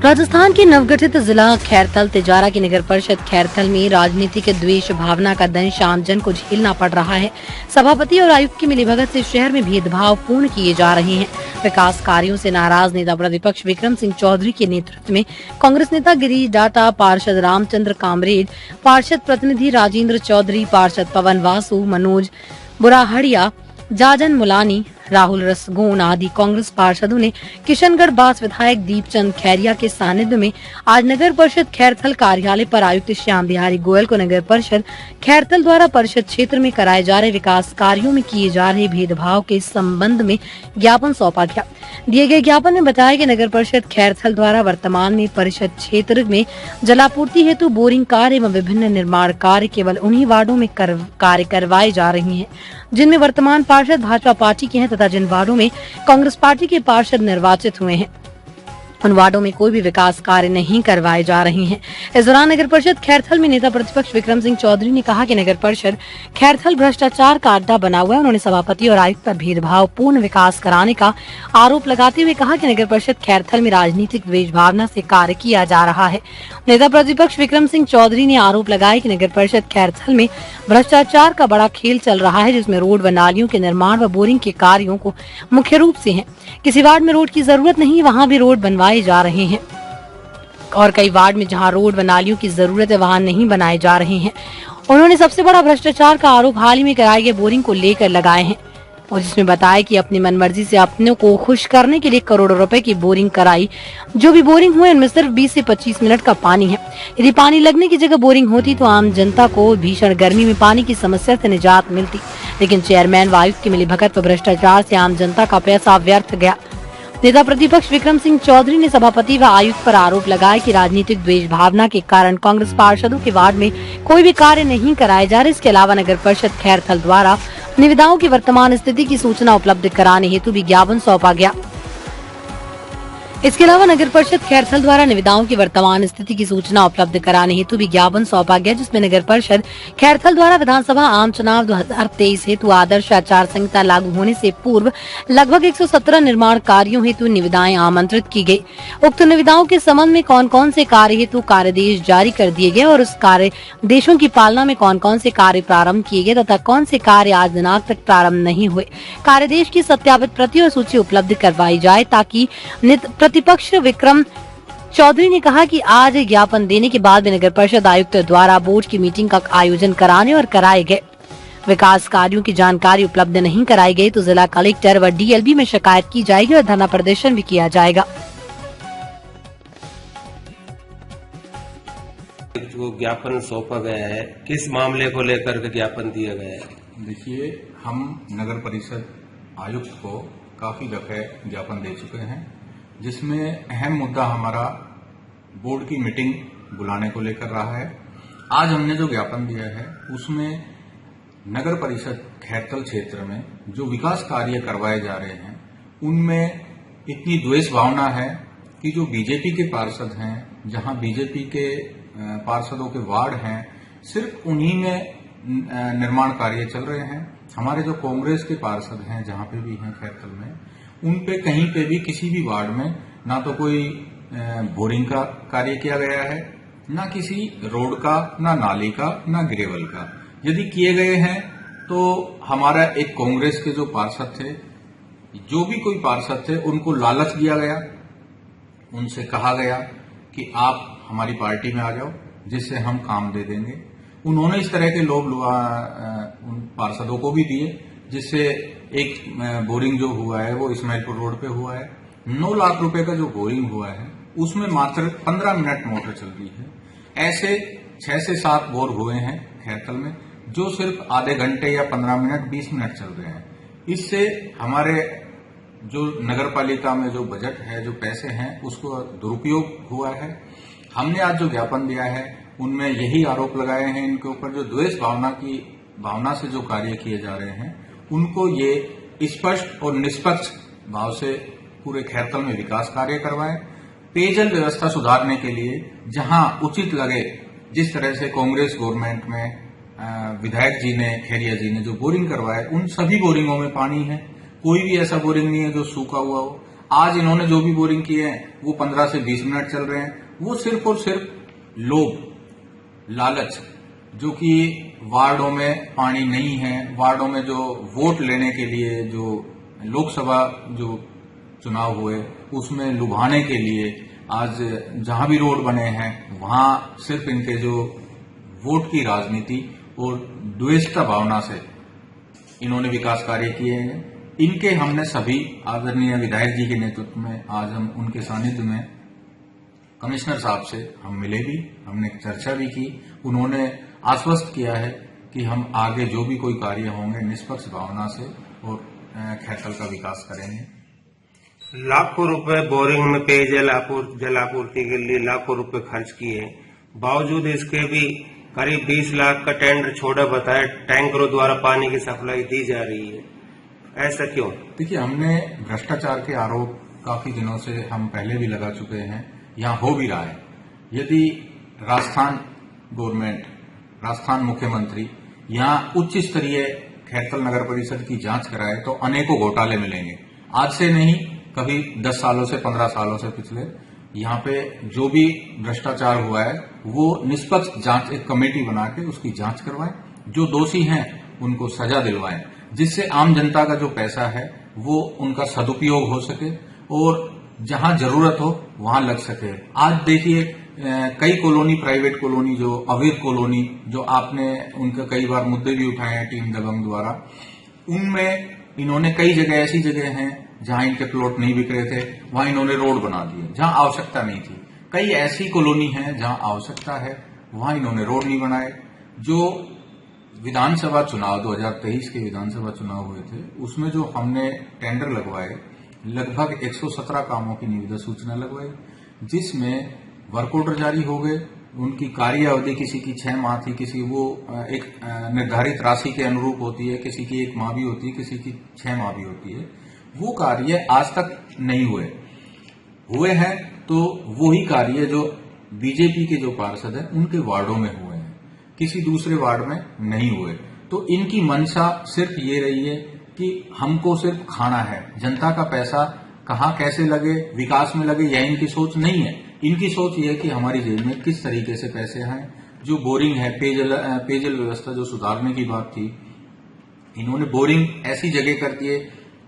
राजस्थान के नवगठित जिला खैरथल तिजारा की नगर परिषद खैरथल में राजनीति के द्वेष भावना का दंश आमजन को झेलना पड़ रहा है। सभापति और आयुक्त की मिलीभगत से शहर में भेदभाव पूर्ण किए जा रहे हैं। विकास कार्यों से नाराज नेता प्रतिपक्ष विक्रम सिंह चौधरी के नेतृत्व में कांग्रेस नेता गिरीश डाटा, पार्षद रामचंद्र कामरेड, पार्षद प्रतिनिधि राजेंद्र चौधरी, पार्षद पवन वासु, मनोज बुराहड़िया, जाजन मुलानी, राहुल रसगोन आदि कांग्रेस पार्षदों ने किशनगढ़ बास विधायक दीपचंद खैरिया के सानिध्य में आज नगर परिषद खैरथल कार्यालय पर आयुक्त श्याम बिहारी गोयल को नगर परिषद खैरथल द्वारा परिषद क्षेत्र में कराए जा रहे विकास कार्यों में किए जा रहे भेदभाव के संबंध में ज्ञापन सौंपा गया। दिए गए ज्ञापन में बताया कि नगर परिषद खैरथल द्वारा वर्तमान में परिषद क्षेत्र में जलापूर्ति हेतु बोरिंग कार्य एवं विभिन्न निर्माण कार्य केवल उन्हीं वार्डों में कार्य करवाए जा रहे हैं जिनमें वर्तमान पार्षद भाजपा पार्टी के हैं तथा जिन वार्डों में कांग्रेस पार्टी के पार्षद निर्वाचित हुए हैं उन वार्डों में कोई भी विकास कार्य नहीं करवाए जा रहे हैं। इस दौरान नगर परिषद खैरथल में नेता प्रतिपक्ष विक्रम सिंह चौधरी ने कहा कि नगर परिषद खैरथल भ्रष्टाचार का अड्डा बना हुआ है। उन्होंने सभापति और आयुक्त पर भेदभाव पूर्ण विकास कराने का आरोप लगाते हुए कहा कि नगर परिषद खैरथल में राजनीतिक द्वेष भावना से कार्य किया जा रहा है। नेता प्रतिपक्ष विक्रम सिंह चौधरी ने आरोप लगाया कि नगर परिषद खैरथल में भ्रष्टाचार का बड़ा खेल चल रहा है, जिसमें रोड व नालियों के निर्माण व बोरिंग के कार्यों को मुख्य रूप से है। किसी वार्ड में रोड की जरूरत नहीं, वहाँ भी रोड बनवाए जा रहे हैं और कई वार्ड में जहां रोड व नालियों की जरूरत है वहां नहीं बनाए जा रहे हैं। उन्होंने सबसे बड़ा भ्रष्टाचार का आरोप हाल ही में कराए गए बोरिंग को लेकर लगाए हैं और जिसमें बताया कि अपनी मनमर्जी से अपनों को खुश करने के लिए करोड़ों रुपए की बोरिंग कराई। जो भी बोरिंग हुए उनमें सिर्फ 20 से 25 मिनट का पानी है। यदि पानी लगने की जगह बोरिंग होती तो आम जनता को भीषण गर्मी में पानी की समस्या से निजात मिलती, लेकिन चेयरमैन व आयुक्त की मिलीभगत व भ्रष्टाचार से आम जनता का पैसा व्यर्थ गया। नेता प्रतिपक्ष विक्रम सिंह चौधरी ने सभापति व आयुक्त पर आरोप लगाया कि राजनीतिक द्वेष भावना के कारण कांग्रेस पार्षदों के वार्ड में कोई भी कार्य नहीं कराए जा रहे। इसके अलावा नगर परिषद खैरथल द्वारा निविदाओं की वर्तमान स्थिति की सूचना उपलब्ध कराने हेतु भी ज्ञापन सौंपा गया। इसके अलावा नगर परिषद खैरथल द्वारा निविदाओं की वर्तमान स्थिति की सूचना उपलब्ध कराने हेतु भी ज्ञापन सौंपा गया, जिसमें नगर परिषद खैरथल द्वारा विधानसभा आम चुनाव 2023 हेतु आदर्श आचार संहिता लागू होने से पूर्व लगभग 117 निर्माण कार्यों हेतु निविदाएं आमंत्रित की गई। उक्त निविदाओं के संबंध में कौन कौन से कार्य हेतु कार्यदेश जारी कर दिए गए और उस कार्य देशों की पालना में कौन कौन से कार्य प्रारंभ किए गए तथा कौन से कार्य आज दिनांक तक प्रारंभ नहीं हुए। कार्यदेश की सत्यापित प्रति और सूची उपलब्ध करवाई जाए ताकि प्रतिपक्ष विक्रम चौधरी ने कहा कि आज ज्ञापन देने के बाद नगर परिषद आयुक्त द्वारा बोर्ड की मीटिंग का आयोजन कराने और कराए गए विकास कार्यों की जानकारी उपलब्ध नहीं कराई गई तो जिला कलेक्टर व डीएलबी में शिकायत की जाएगी और धरना प्रदर्शन भी किया जाएगा। जो ज्ञापन सौंपा गया है, किस मामले को लेकर के ज्ञापन दिया गया है? देखिए, हम नगर परिषद आयुक्त को काफी दफे ज्ञापन दे चुके हैं, जिसमें अहम मुद्दा हमारा बोर्ड की मीटिंग बुलाने को लेकर रहा है। आज हमने जो ज्ञापन दिया है उसमें नगर परिषद खैरथल क्षेत्र में जो विकास कार्य करवाए जा रहे हैं उनमें इतनी द्वेष भावना है कि जो बीजेपी के पार्षद हैं, जहां बीजेपी के पार्षदों के वार्ड हैं, सिर्फ उन्हीं में निर्माण कार्य चल रहे हैं। हमारे जो कांग्रेस के पार्षद हैं जहां पे भी हैं खैरथल में, उन पे कहीं पे भी किसी भी वार्ड में ना तो कोई बोरिंग का कार्य किया गया है, ना किसी रोड का, ना नाली का, ना ग्रेवल का। यदि किए गए हैं तो हमारा एक कांग्रेस के जो पार्षद थे, जो भी कोई पार्षद थे, उनको लालच दिया गया, उनसे कहा गया कि आप हमारी पार्टी में आ जाओ जिससे हम काम दे देंगे। उन्होंने इस तरह के लोभ उन पार्षदों को भी दिए, जिससे एक बोरिंग जो हुआ है वो इस्माइलपुर रोड पे हुआ है। 9 लाख रुपए का जो बोरिंग हुआ है उसमें मात्र 15 मिनट मोटर चल रही है। ऐसे 6 से 7 बोर हुए हैं खैरथल में जो सिर्फ आधे घंटे या 15 मिनट 20 मिनट चल रहे हैं। इससे हमारे जो नगर पालिका में जो बजट है, जो पैसे हैं, उसको दुरुपयोग हुआ है। हमने आज जो ज्ञापन दिया है उनमें यही आरोप लगाए हैं इनके ऊपर, जो द्वेष भावना से जो कार्य किए जा रहे हैं उनको ये स्पष्ट और निष्पक्ष भाव से पूरे खैरथल में विकास कार्य करवाएं। पेयजल व्यवस्था सुधारने के लिए जहां उचित लगे, जिस तरह से कांग्रेस गवर्नमेंट में विधायक जी ने, खैरिया जी ने जो बोरिंग करवाए, उन सभी बोरिंगों में पानी है। कोई भी ऐसा बोरिंग नहीं है जो सूखा हुआ हो। आज इन्होंने जो भी बोरिंग किए हैं वो 15 से 20 मिनट चल रहे हैं। वो सिर्फ और सिर्फ लोभ, लालच, जो कि वार्डों में पानी नहीं है, वार्डों में जो वोट लेने के लिए जो लोकसभा जो चुनाव हुए उसमें लुभाने के लिए आज जहां भी रोड बने हैं वहां सिर्फ इनके जो वोट की राजनीति और द्वेषता भावना से इन्होंने विकास कार्य किए हैं। इनके हमने सभी आदरणीय विधायक जी के नेतृत्व में आज हम उनके सानिध्य में कमिश्नर साहब से हम मिले भी, हमने चर्चा भी की। उन्होंने आश्वस्त किया है कि हम आगे जो भी कोई कार्य होंगे निष्पक्ष भावना से और खैरतल का विकास करेंगे। लाखों रुपए बोरिंग में पेयजल जल आपूर्ति के लिए लाखों रुपए खर्च किए, बावजूद इसके भी करीब 20 लाख का टेंडर छोड़ा बताया टैंकरों द्वारा पानी की सप्लाई दी जा रही है, ऐसा क्यों? देखिए, हमने भ्रष्टाचार के आरोप काफी दिनों से हम पहले भी लगा चुके हैं, यहाँ हो भी रहा है। यदि राजस्थान गवर्नमेंट, राजस्थान मुख्यमंत्री यहाँ उच्च स्तरीय खैरतल नगर परिषद की जांच कराए तो अनेकों घोटाले मिलेंगे। आज से नहीं, कभी 10 सालों से 15 सालों से पिछले यहाँ पे जो भी भ्रष्टाचार हुआ है वो निष्पक्ष जांच, एक कमेटी बना के उसकी जांच करवाएं, जो दोषी हैं उनको सजा दिलवाएं, जिससे आम जनता का जो पैसा है वो उनका सदुपयोग हो सके और जहां जरूरत हो वहां लग सके। आज देखिए कई कॉलोनी, प्राइवेट कॉलोनी, जो अवैध कॉलोनी, जो आपने उनका कई बार मुद्दे भी उठाए हैं टीम दबंग द्वारा, उनमें इन्होंने कई जगह ऐसी जगह हैं जहां इनके प्लॉट नहीं बिक रहे थे वहां इन्होंने रोड बना दिए जहां आवश्यकता नहीं थी। कई ऐसी कॉलोनी है जहां आवश्यकता है वहां इन्होंने रोड नहीं बनाए। जो विधानसभा चुनाव 2023 के विधानसभा चुनाव हुए थे उसमें जो हमने टेंडर लगवाए, लगभग 117 कामों की निविदा सूचना लगवाई, जिसमें वर्क ऑर्डर जारी हो गए। उनकी कार्य अवधि किसी की 6 माह थी, किसी वो एक निर्धारित राशि के अनुरूप होती है, किसी की 1 माह भी होती है, किसी की 6 माह भी होती है। वो कार्य आज तक नहीं हुए हैं तो वही कार्य जो बीजेपी के जो पार्षद हैं उनके वार्डों में हुए हैं, किसी दूसरे वार्ड में नहीं हुए। तो इनकी मंशा सिर्फ ये रही है कि हमको सिर्फ खाना है, जनता का पैसा कहाँ कैसे लगे, विकास में लगे, यह इनकी सोच नहीं है। इनकी सोच ये है कि हमारी जेब में किस तरीके से पैसे आए। जो बोरिंग है, पेयजल व्यवस्था जो सुधारने की बात थी, इन्होंने बोरिंग ऐसी जगह कर दिए,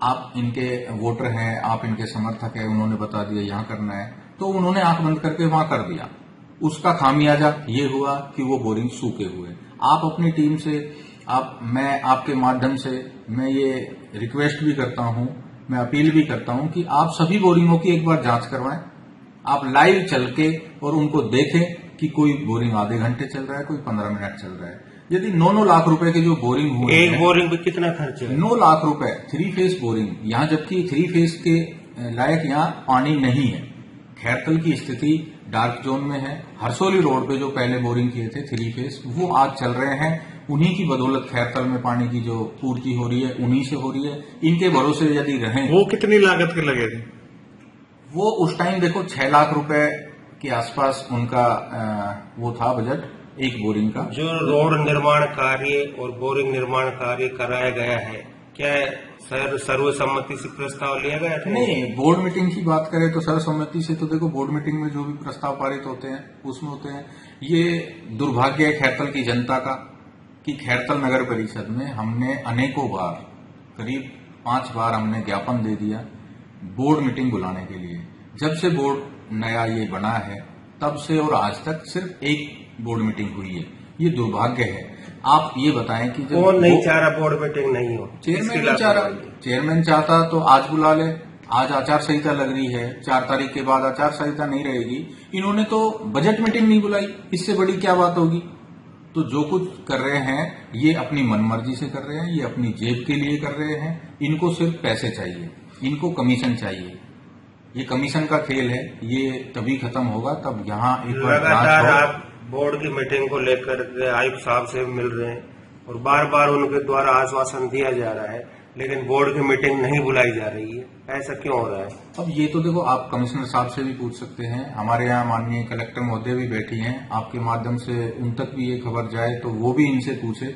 आप इनके वोटर हैं, आप इनके समर्थक हैं, उन्होंने बता दिया यहां करना है तो उन्होंने आंख बंद करके वहां कर दिया। उसका खामियाजा ये हुआ कि वो बोरिंग सूखे हुए। आप अपनी टीम से, मैं आपके माध्यम से मैं ये रिक्वेस्ट भी करता हूं, मैं अपील भी करता हूं कि आप सभी बोरिंगों की एक बार जांच करवाएं। आप लाइव चल के और उनको देखें कि कोई बोरिंग आधे घंटे चल रहा है, कोई 15 मिनट चल रहा है। यदि 9 लाख रुपए के जो बोरिंग हुए, एक बोरिंग पे कितना खर्च है? 9 लाख रुपए 3 फेस बोरिंग, यहाँ जबकि 3 फेस के लायक यहाँ पानी नहीं है। खैरतल की स्थिति डार्क जोन में है। हरसोली रोड पे जो पहले बोरिंग किए थे 3 फेस, वो आज चल रहे हैं। उन्हीं की बदौलत खैरतल में पानी की जो पूर्ति हो रही है उन्हीं से हो रही है। इनके भरोसे यदि रहें, वो कितनी लागत के लगे थे? वो उस टाइम देखो 6 लाख रुपए के आसपास उनका वो था बजट एक बोरिंग का। जो रोड निर्माण कार्य और बोरिंग निर्माण कार्य कराया गया है, क्या सर्वसम्मति से प्रस्ताव लिया गया था? नहीं, बोर्ड मीटिंग की बात करें तो सर्वसम्मति से तो देखो बोर्ड मीटिंग में जो भी प्रस्ताव पारित होते हैं उसमें होते हैं। ये दुर्भाग्य है खैरतल की जनता का कि खैरतल नगर परिषद में हमने अनेकों बार, करीब 5 बार हमने ज्ञापन दे दिया बोर्ड मीटिंग बुलाने के लिए। जब से बोर्ड नया ये बना है तब से और आज तक सिर्फ एक बोर्ड मीटिंग हुई है। ये दुर्भाग्य है। आप ये बताएं कि जब कौन नहीं चाह रहा बोर्ड मीटिंग नहीं हो? चेयरमैन नहीं चाह रहा। चेयरमैन चाहता तो आज बुला ले। आज आचार संहिता लग रही है, 4 तारीख के बाद आचार संहिता नहीं रहेगी। इन्होंने तो बजट मीटिंग नहीं बुलाई, इससे बड़ी क्या बात होगी। तो जो कुछ कर रहे हैं ये अपनी मनमर्जी से कर रहे हैं, ये अपनी जेब के लिए कर रहे हैं। इनको सिर्फ पैसे चाहिए, इनको कमीशन चाहिए। ये कमीशन का खेल है, ये तभी खत्म होगा तब यहाँ एक लगातार आप बोर्ड की मीटिंग को लेकर आयुक्त साहब से मिल रहे हैं और बार बार उनके द्वारा आश्वासन दिया जा रहा है, लेकिन बोर्ड की मीटिंग नहीं बुलाई जा रही है। ऐसा क्यों हो रहा है? अब ये तो देखो आप कमिश्नर साहब से भी पूछ सकते हैं। हमारे यहाँ माननीय कलेक्टर महोदय भी बैठी हैं, आपके माध्यम से उन तक भी ये खबर जाए तो वो भी इनसे पूछे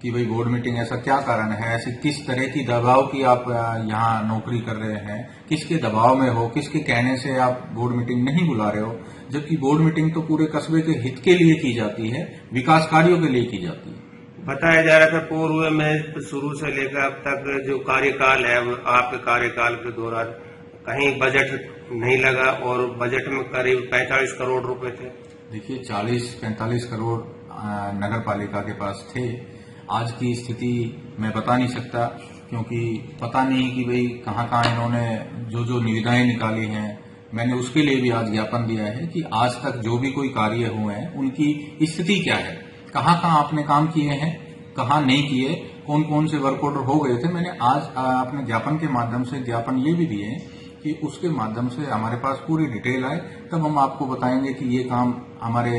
कि भाई बोर्ड मीटिंग ऐसा क्या कारण है, ऐसी किस तरह की दबाव की आप यहाँ नौकरी कर रहे हैं, किसके दबाव में हो, किसके कहने से आप बोर्ड मीटिंग नहीं बुला रहे हो, जबकि बोर्ड मीटिंग तो पूरे कस्बे के हित के लिए की जाती है, विकास कार्यों के लिए की जाती है। बताया जा रहा था पूर्व में शुरू से लेकर अब तक जो कार्यकाल है आपके कार्यकाल के दौरान कहीं बजट नहीं लगा और बजट में करीब 45 करोड़ रुपए थे। देखिए 40-45 करोड़ नगर पालिका के पास थे। आज की स्थिति मैं बता नहीं सकता, क्योंकि पता नहीं कि भाई कहाँ कहाँ इन्होंने जो निविदाएं निकाली हैं। मैंने उसके लिए भी आज ज्ञापन दिया है कि आज तक जो भी कोई कार्य हुए हैं उनकी स्थिति क्या है, कहाँ कहाँ आपने काम किए हैं, कहाँ नहीं किए, कौन कौन से वर्क ऑर्डर हो गए थे। मैंने आज अपने ज्ञापन के माध्यम से ज्ञापन ये भी दिए कि उसके माध्यम से हमारे पास पूरी डिटेल आए, तब हम आपको बताएंगे कि ये काम हमारे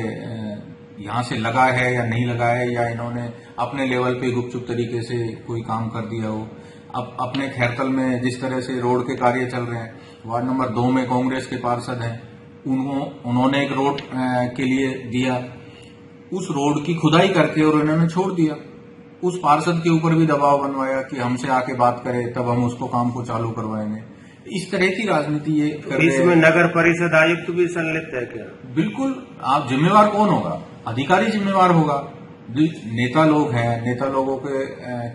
यहाँ से लगा है या नहीं लगा है, या इन्होंने अपने लेवल पे गुपचुप तरीके से कोई काम कर दिया हो। अब अपने खैरतल में जिस तरह से रोड के कार्य चल रहे हैं, वार्ड नंबर 2 में कांग्रेस के पार्षद हैं, उन्होंने एक रोड के लिए दिया, उस रोड की खुदाई करके और उन्होंने छोड़ दिया। उस पार्षद के ऊपर भी दबाव बनवाया कि हमसे आके बात करे तब हम उसको काम को चालू करवाएंगे। इस तरह की राजनीति ये कर रहे हैं। इसमें नगर परिषद आयुक्त भी संलिप्त है क्या? बिल्कुल। आप जिम्मेवार कौन होगा? अधिकारी जिम्मेवार होगा। नेता लोग हैं, नेता लोगों के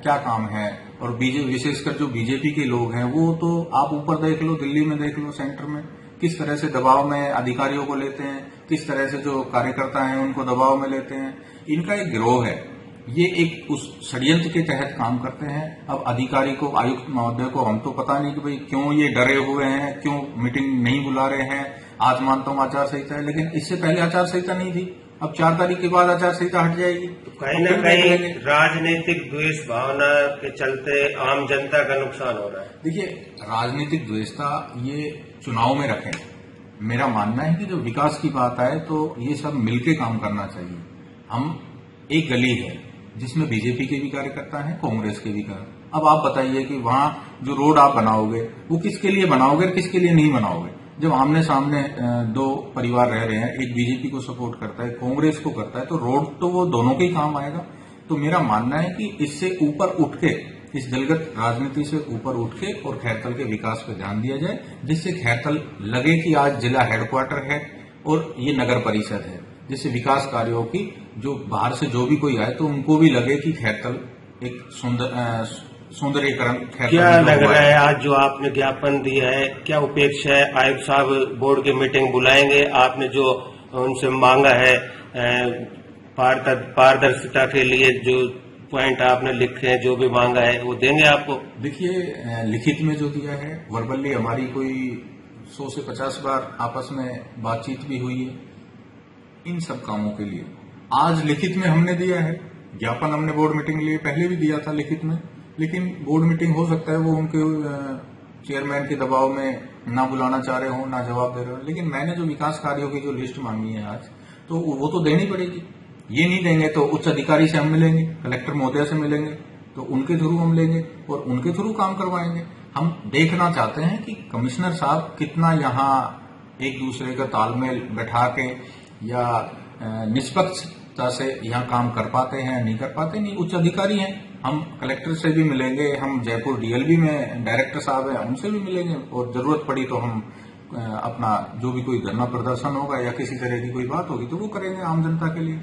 क्या काम है, और विशेषकर जो बीजेपी के लोग हैं वो तो आप ऊपर देख लो, दिल्ली में देख लो, सेंटर में किस तरह से दबाव में अधिकारियों को लेते हैं, किस तरह से जो कार्यकर्ता हैं उनको दबाव में लेते हैं। इनका एक गिरोह है, ये एक उस षड्यंत्र के तहत काम करते हैं। अब अधिकारी को, आयुक्त महोदय को हम तो पता नहीं कि भाई क्यों ये डरे हुए हैं, क्यों मीटिंग नहीं बुला रहे हैं। आज मानता हूं आचार संहिता है, लेकिन इससे पहले आचार संहिता नहीं थी। अब 4 तारीख के बाद आचार संहिता हट जाएगी। तो कहीं न कहीं राजनीतिक द्वेष भावना के चलते आम जनता का नुकसान हो रहा है। देखिए, राजनीतिक द्वेषता ये चुनाव में रखें। मेरा मानना है कि जो विकास की बात आए तो ये सब मिलके काम करना चाहिए। हम एक गली है जिसमें बीजेपी के भी कार्यकर्ता हैं, कांग्रेस के भी कार्यकर्ता। अब आप बताइए कि वहां जो रोड आप बनाओगे वो किसके लिए बनाओगे और किसके लिए नहीं बनाओगे। जब आमने सामने 2 परिवार रह रहे हैं, एक बीजेपी को सपोर्ट करता है, कांग्रेस को करता है, तो रोड तो वो दोनों के ही काम आएगा। तो मेरा मानना है कि इससे ऊपर उठ के, इस दलगत राजनीति से ऊपर उठ के और खैरतल के विकास पर ध्यान दिया जाए, जिससे खैरतल लगे कि आज जिला हेडक्वार्टर है और ये नगर परिषद है, जिससे विकास कार्यों की जो बाहर से जो भी कोई आए तो उनको भी लगे कि खैरतल एक सौंदर्यकरण। क्या लग रहा है आज जो आपने ज्ञापन दिया है, क्या उपेक्षा है? आयुक्त साहब बोर्ड की मीटिंग बुलाएंगे? आपने जो उनसे मांगा है पारदर्शिता के लिए, जो पॉइंट आपने लिखे हैं, जो भी मांगा है वो देंगे आपको? देखिए, लिखित में जो दिया है, वर्बली हमारी कोई 100 से 50 बार आपस में बातचीत भी हुई है इन सब कामों के लिए। आज लिखित में हमने दिया है ज्ञापन, हमने बोर्ड मीटिंग लिए पहले भी दिया था लिखित में, लेकिन बोर्ड मीटिंग हो सकता है वो उनके चेयरमैन के दबाव में ना बुलाना चाह रहे हो, ना जवाब दे रहे हो। लेकिन मैंने जो विकास कार्यों की जो लिस्ट मांगी है आज, तो वो तो देनी पड़ेगी। ये नहीं देंगे तो उच्च अधिकारी से हम मिलेंगे, कलेक्टर महोदय से मिलेंगे, तो उनके थ्रू हम लेंगे और उनके थ्रू काम करवाएंगे। हम देखना चाहते हैं कि कमिश्नर साहब कितना यहाँ एक दूसरे का तालमेल बैठा के या निष्पक्षता से यहाँ काम कर पाते हैं, नहीं कर पाते। नहीं, उच्च अधिकारी हैं, हम कलेक्टर से भी मिलेंगे, हम जयपुर डीएलबी में डायरेक्टर साहब हैं उनसे भी मिलेंगे, और जरूरत पड़ी तो हम अपना जो भी कोई धरना प्रदर्शन होगा या किसी तरह की कोई बात होगी तो वो करेंगे आम जनता के लिए।